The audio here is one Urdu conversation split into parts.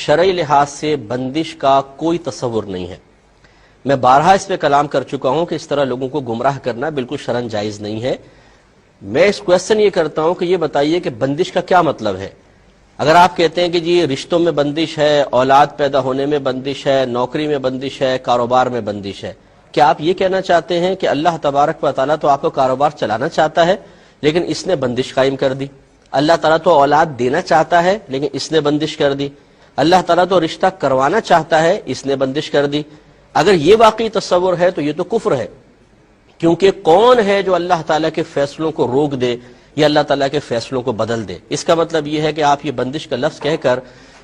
شرعی لحاظ سے بندش کا کوئی تصور نہیں ہے۔ میں بارہا اس پہ کلام کر چکا ہوں کہ اس طرح لوگوں کو گمراہ کرنا بالکل شرعاً جائز نہیں ہے۔ میں اس کویسچن یہ کرتا ہوں کہ یہ بتائیے کہ بندش کا کیا مطلب ہے۔ اگر آپ کہتے ہیں کہ جی رشتوں میں بندش ہے، اولاد پیدا ہونے میں بندش ہے، نوکری میں بندش ہے، کاروبار میں بندش ہے، کیا آپ یہ کہنا چاہتے ہیں کہ اللہ تبارک و تعالیٰ تو آپ کو کاروبار چلانا چاہتا ہے لیکن اس نے بندش قائم کر دی؟ اللہ تعالیٰ تو اولاد دینا چاہتا ہے لیکن اس نے بندش کر دی؟ اللہ تعالیٰ تو رشتہ کروانا چاہتا ہے، اس نے بندش کر دی؟ اگر یہ واقعی تصور ہے تو یہ تو کفر ہے، کیونکہ کون ہے جو اللہ تعالیٰ کے فیصلوں کو روک دے یا اللہ تعالیٰ کے فیصلوں کو بدل دے؟ اس کا مطلب یہ ہے کہ آپ یہ بندش کا لفظ کہہ کر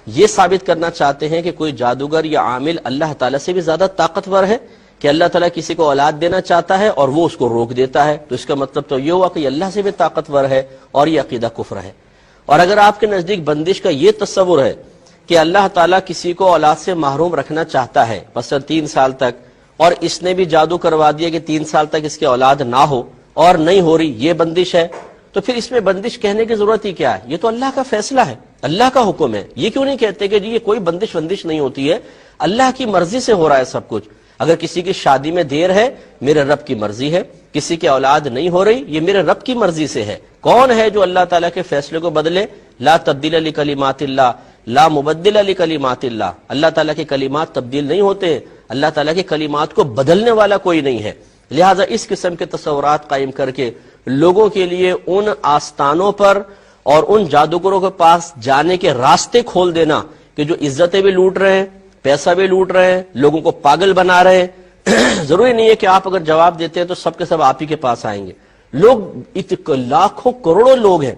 یہ ثابت کرنا چاہتے ہیں کہ کوئی جادوگر یا عامل اللہ تعالیٰ سے بھی زیادہ طاقتور ہے، کہ اللہ تعالیٰ کسی کو اولاد دینا چاہتا ہے اور وہ اس کو روک دیتا ہے، تو اس کا مطلب تو یہ ہوا کہ یہ اللہ سے بھی طاقتور ہے اور یہ عقیدہ کفر ہے۔ اور اگر آپ کے نزدیک بندش کا یہ تصور ہے کہ اللہ تعالیٰ کسی کو اولاد سے محروم رکھنا چاہتا ہے مثلا 3 سال تک، اور اس نے بھی جادو کروا دیا کہ 3 سال تک اس کی اولاد نہ ہو اور نہیں ہو رہی، یہ بندش ہے، تو پھر اس میں بندش کہنے کی ضرورت ہی کیا ہے؟ یہ تو اللہ کا فیصلہ ہے، اللہ کا حکم ہے۔ یہ کیوں نہیں کہتے کہ جی یہ کوئی بندش نہیں ہوتی ہے، اللہ کی مرضی سے ہو رہا ہے سب کچھ۔ اگر کسی کی شادی میں دیر ہے، میرے رب کی مرضی ہے، کسی کی اولاد نہیں ہو رہی، یہ میرے رب کی مرضی سے ہے۔ کون ہے جو اللہ تعالیٰ کے فیصلے کو بدلے؟ لا تبدیل لکلمات اللہ، لا مبدل لکلمات اللہ۔ اللہ تعالیٰ کے کلمات تبدیل نہیں ہوتے، اللہ تعالیٰ کے کلمات کو بدلنے والا کوئی نہیں ہے۔ لہٰذا اس قسم کے تصورات قائم کر کے لوگوں کے لیے ان آستانوں پر اور ان جادوگروں کے پاس جانے کے راستے کھول دینا کہ جو عزتیں بھی لوٹ رہے ہیں، پیسہ بھی لوٹ رہے ہیں، لوگوں کو پاگل بنا رہے ہیں۔ ضروری نہیں ہے کہ آپ اگر جواب دیتے ہیں تو سب کے سب آپ ہی کے پاس آئیں گے۔ لوگ لاکھوں کروڑوں لوگ ہیں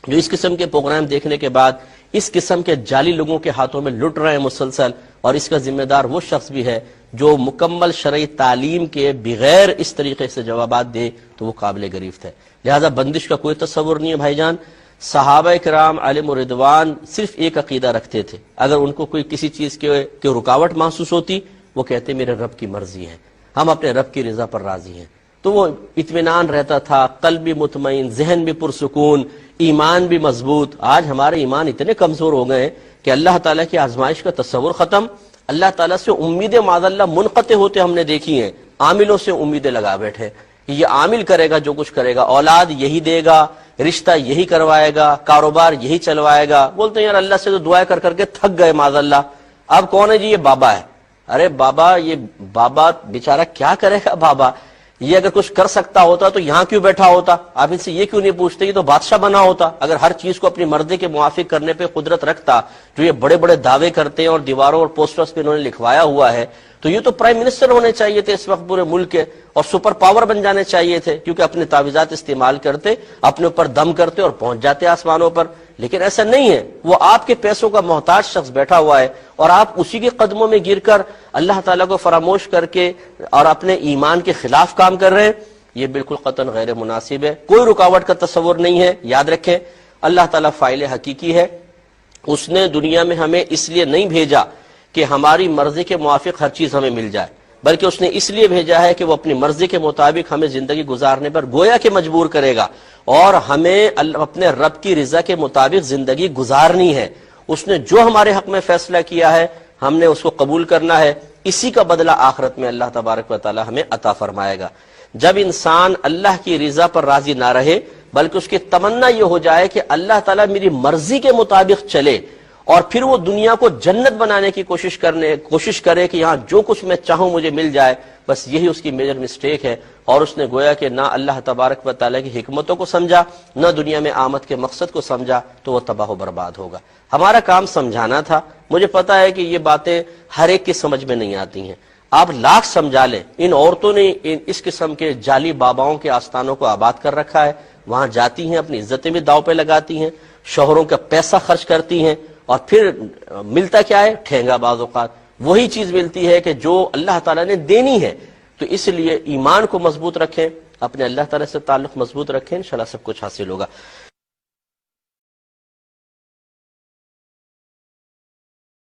جو اس قسم کے پروگرام دیکھنے کے بعد اس قسم کے جعلی لوگوں کے ہاتھوں میں لٹ رہے ہیں مسلسل، اور اس کا ذمہ دار وہ شخص بھی ہے جو مکمل شرعی تعلیم کے بغیر اس طریقے سے جوابات دے تو وہ قابل گرفت ہے۔ لہذا بندش کا کوئی تصور نہیں ہے بھائی جان۔ صحابہ کرام علیہم رضوان صرف ایک عقیدہ رکھتے تھے، اگر ان کو کوئی کسی چیز کی رکاوٹ محسوس ہوتی وہ کہتے میرے رب کی مرضی ہے، ہم اپنے رب کی رضا پر راضی ہیں، تو وہ اطمینان رہتا تھا، قلب بھی مطمئن، ذہن بھی پرسکون، ایمان بھی مضبوط۔ آج ہمارے ایمان اتنے کمزور ہو گئے ہیں کہ اللہ تعالیٰ کی آزمائش کا تصور ختم، اللہ تعالیٰ سے امیدیں معاذ اللہ منقطع ہوتے ہم نے دیکھی ہیں، عاملوں سے امیدیں لگا بیٹھے کہ یہ عامل کرے گا جو کچھ کرے گا، اولاد یہی دے گا، رشتہ یہی کروائے گا، کاروبار یہی چلوائے گا۔ بولتے ہیں یار اللہ سے تو دعائیں کر کر کے تھک گئے معاذ اللہ، اب کون ہے جی؟ یہ بابا ہے۔ ارے بابا، یہ بابا بیچارہ کیا کرے گا بابا؟ یہ اگر کچھ کر سکتا ہوتا تو یہاں کیوں بیٹھا ہوتا؟ آپ ان سے یہ کیوں نہیں پوچھتے؟ یہ تو بادشاہ بنا ہوتا، اگر ہر چیز کو اپنی مرضی کے موافق کرنے پہ قدرت رکھتا، جو یہ بڑے بڑے دعوے کرتے ہیں اور دیواروں اور پوسٹرز پہ انہوں نے لکھوایا ہوا ہے، تو یہ تو پرائم منسٹر ہونے چاہیے تھے اس وقت پورے ملک کے، اور سپر پاور بن جانے چاہیے تھے، کیونکہ اپنے تعویذات استعمال کرتے، اپنے اوپر دم کرتے اور پہنچ جاتے آسمانوں پر۔ لیکن ایسا نہیں ہے، وہ آپ کے پیسوں کا محتاج شخص بیٹھا ہوا ہے اور آپ اسی کے قدموں میں گر کر اللہ تعالیٰ کو فراموش کر کے اور اپنے ایمان کے خلاف کام کر رہے ہیں۔ یہ بالکل قطعاً غیر مناسب ہے، کوئی رکاوٹ کا تصور نہیں ہے۔ یاد رکھیں اللہ تعالیٰ فاعل حقیقی ہے، اس نے دنیا میں ہمیں اس لیے نہیں بھیجا کہ ہماری مرضی کے موافق ہر چیز ہمیں مل جائے، بلکہ اس نے اس لیے بھیجا ہے کہ وہ اپنی مرضی کے مطابق ہمیں زندگی گزارنے پر گویا کہ مجبور کرے گا، اور ہمیں اپنے رب کی رضا کے مطابق زندگی گزارنی ہے۔ اس نے جو ہمارے حق میں فیصلہ کیا ہے ہم نے اس کو قبول کرنا ہے، اسی کا بدلہ آخرت میں اللہ تبارک و تعالی ہمیں عطا فرمائے گا۔ جب انسان اللہ کی رضا پر راضی نہ رہے بلکہ اس کی تمنا یہ ہو جائے کہ اللہ تعالیٰ میری مرضی کے مطابق چلے، اور پھر وہ دنیا کو جنت بنانے کی کوشش کرے کہ یہاں جو کچھ میں چاہوں مجھے مل جائے، بس یہی اس کی میجر مسٹیک ہے، اور اس نے گویا کہ نہ اللہ تبارک و تعالیٰ کی حکمتوں کو سمجھا، نہ دنیا میں آمد کے مقصد کو سمجھا، تو وہ تباہ و برباد ہوگا۔ ہمارا کام سمجھانا تھا۔ مجھے پتا ہے کہ یہ باتیں ہر ایک کی سمجھ میں نہیں آتی ہیں، آپ لاکھ سمجھا لیں، ان عورتوں نے اس قسم کے جعلی باباؤں کے آستانوں کو آباد کر رکھا ہے، وہاں جاتی ہیں، اپنی عزتیں بھی داؤ پہ لگاتی ہیں، شوہروں کا پیسہ خرچ کرتی ہیں، اور پھر ملتا کیا ہے؟ ٹھینگا۔ بعض اوقات وہی چیز ملتی ہے کہ جو اللہ تعالیٰ نے دینی ہے۔ تو اس لیے ایمان کو مضبوط رکھیں، اپنے اللہ تعالیٰ سے تعلق مضبوط رکھیں، انشاءاللہ سب کچھ حاصل ہوگا۔